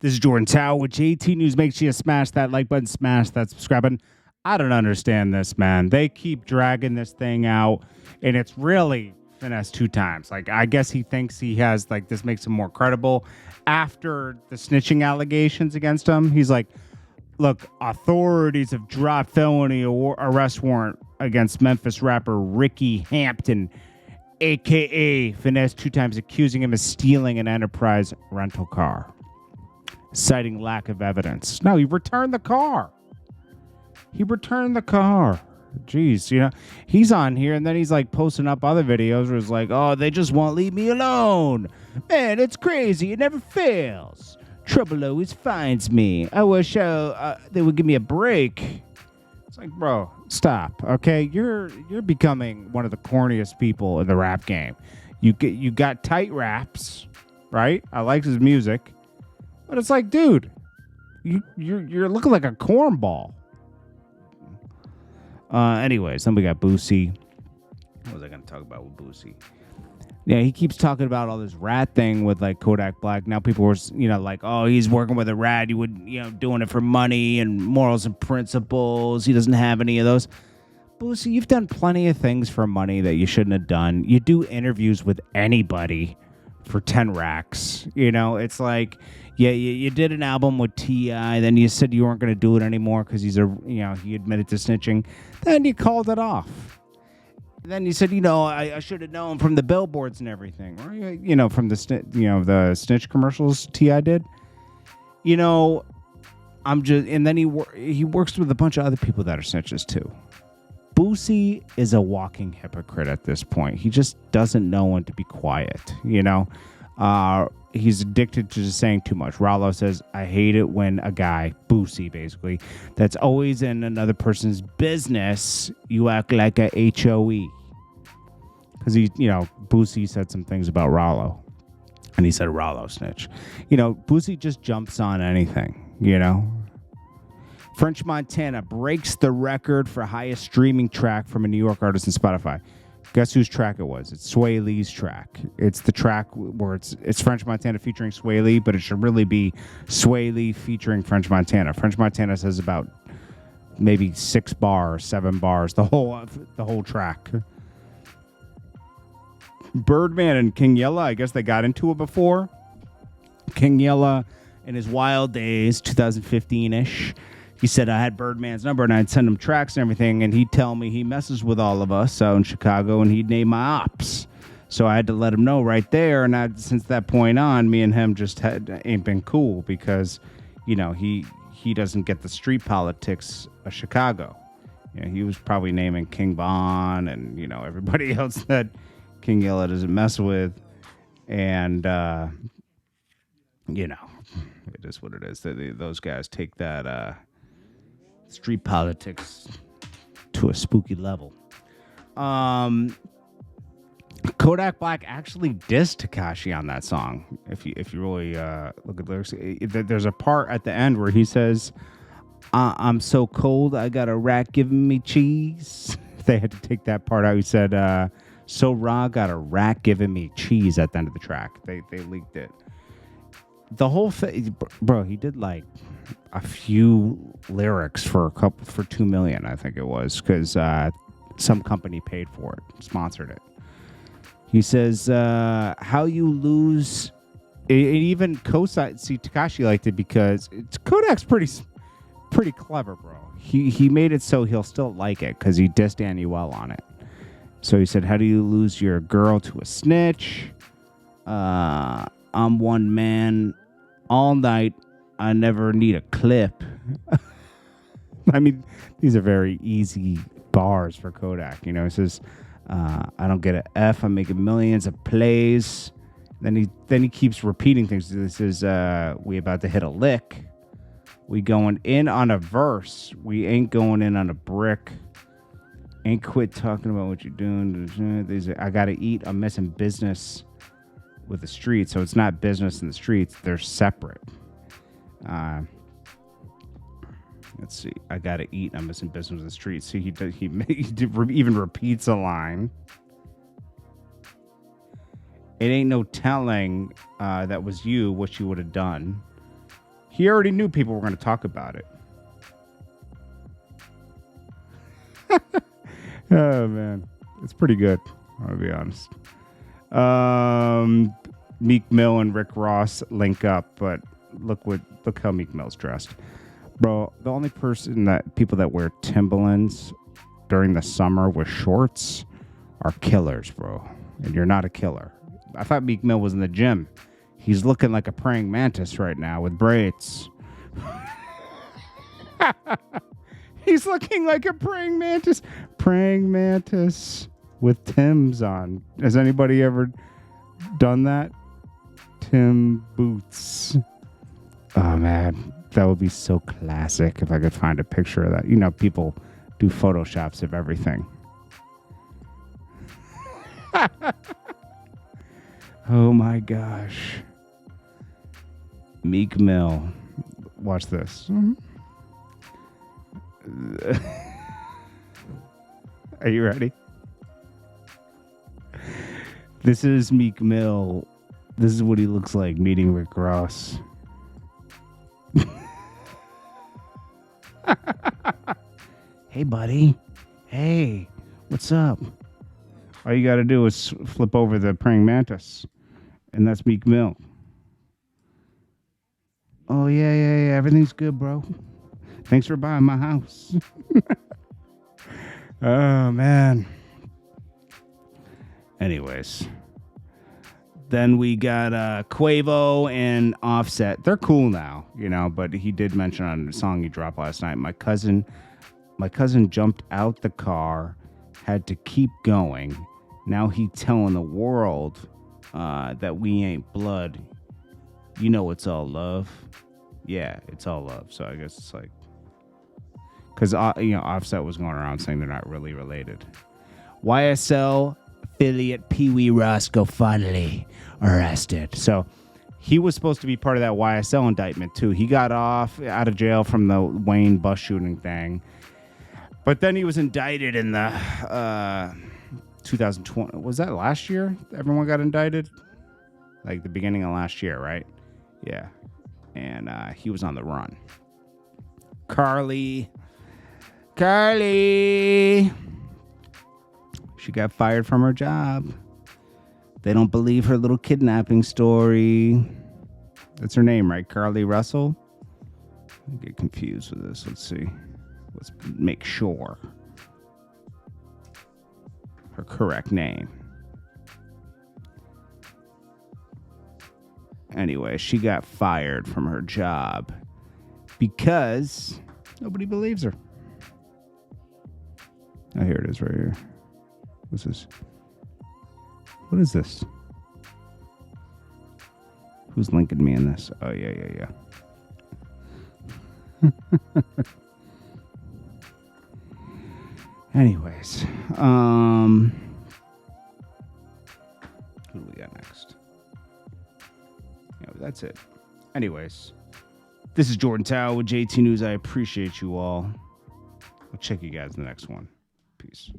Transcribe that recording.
This is Jordan Tower with JT News. Make sure you smash that like button, smash that subscribe button. I don't understand this, man. They keep dragging this thing out, and it's really finessed 2 times. Like, I guess he thinks he has, like, this makes him more credible. After the snitching allegations against him, he's like, look, authorities have dropped felony arrest warrant against Memphis rapper Ricky Hampton, a.k.a. finessed 2 times, accusing him of stealing an Enterprise rental car, citing lack of evidence. No, he returned the car. Jeez, you know, he's on here and then he's like posting up other videos where it's like, oh, they just won't leave me alone. Man, it's crazy. It never fails. Trouble always finds me. I wish they would give me a break. It's like, bro, stop. Okay, you're becoming one of the corniest people in the rap game. You got tight raps, right? I like his music, but it's like, dude, you're looking like a cornball. Anyways, then we got Boosie. What was I going to talk about with Boosie? Yeah, he keeps talking about all this rat thing with, like, Kodak Black. Now people were, like, oh, he's working with a rat. He would, doing it for money and morals and principles. He doesn't have any of those. Boosie, you've done plenty of things for money that you shouldn't have done. You do interviews with anybody for 10 racks. It's like, yeah, you did an album with T.I., then you said you weren't going to do it anymore because he admitted to snitching. Then you called it off. Then you said, I should have known from the billboards and everything, right? From the snitch commercials T.I. did. And then he works with a bunch of other people that are snitches too. Boosie is a walking hypocrite at this point. He just doesn't know when to be quiet, He's addicted to just saying too much. Ralo says, I hate it when a guy, Boosie basically, that's always in another person's business, you act like a HOE. Because Boosie said some things about Ralo. And he said Ralo snitch. Boosie just jumps on anything, French Montana breaks the record for highest streaming track from a New York artist in Spotify. Guess whose track it was? It's Sway Lee's track. It's the track where it's French Montana featuring Sway Lee, but it should really be Sway Lee featuring French Montana. French Montana says about maybe 6 bars, 7 bars, the whole track. Birdman and King Yella, I guess they got into it before. King Yella, in his wild days, 2015-ish, he said I had Birdman's number and I'd send him tracks and everything, and he'd tell me he messes with all of us out in Chicago, and he'd name my ops. So I had to let him know right there, and since that point on, me and him just ain't been cool because, he doesn't get the street politics of Chicago. He was probably naming King Von and, everybody else that King Yella doesn't mess with. And, it is what it is. Those guys take that street politics to a spooky level. Kodak Black actually dissed Tekashi on that song. If you really look at the lyrics, there's a part at the end where he says, I'm so cold, I got a rat giving me cheese. They had to take that part out. He said, so raw, got a rat giving me cheese at the end of the track. They leaked it. The whole thing, bro, he did like a few lyrics for $2 million, I think it was, because some company paid for it, sponsored it. He says, how you lose, it even Tekashi liked it because Kodak's pretty clever, bro. He made it so he'll still like it because he dissed Daniel on it. So he said, how do you lose your girl to a snitch? I'm one man all night. I never need a clip. I mean, these are very easy bars for Kodak. He says, I don't get an F. I'm making millions of plays. Then he keeps repeating things. This is we about to hit a lick. We going in on a verse. We ain't going in on a brick. Ain't quit talking about what you're doing. I gotta eat. I'm missing business with the streets. So it's not business in the streets. They're separate. Let's see. I gotta eat. I'm missing business with the streets. See, he even repeats a line. It ain't no telling that was you what you would have done. He already knew people were going to talk about it. Oh man, it's pretty good. I'll be honest. Meek Mill and Rick Ross link up, but look how Meek Mill's dressed, bro. The only people that wear Timberlands during the summer with shorts are killers, bro. And you're not a killer. I thought Meek Mill was in the gym. He's looking like a praying mantis right now with braids. He's looking like a praying mantis. Praying mantis with Timbs on. Has anybody ever done that? Tim boots. Oh, man. That would be so classic if I could find a picture of that. You know, people do Photoshops of everything. Oh, my gosh. Meek Mill. Watch this. Are you ready? This is Meek Mill. This is what he looks like meeting Rick Ross. Hey, buddy. Hey, what's up? All you got to do is flip over the praying mantis. And that's Meek Mill. Oh, yeah. Everything's good, bro. Thanks for buying my house. Oh, man. Anyways. Then we got Quavo and Offset. They're cool now, you know, but he did mention on the song he dropped last night, my cousin jumped out the car, had to keep going. Now he telling the world that we ain't blood. You know it's all love. Yeah, it's all love. So I guess it's like, because Offset was going around saying they're not really related. YSL affiliate PeeWee Roscoe finally arrested. So he was supposed to be part of that YSL indictment too. He got out of jail from the Wayne bus shooting thing, but then he was indicted in the 2020. Was that last year? Everyone got indicted, like the beginning of last year, right? Yeah, and he was on the run. Carly. She got fired from her job. They don't believe her little kidnapping story. That's her name, right? Carly Russell? I get confused with this. Let's see. Let's make sure. Her correct name. Anyway, she got fired from her job because nobody believes her. Oh, here it is right here. What's this? What is this? Who's linking me in this? Oh, yeah. Anyways, who do we got next? Yeah, that's it. Anyways, this is Jordan Tower with JT News. I appreciate you all. I'll check you guys in the next one. Peace.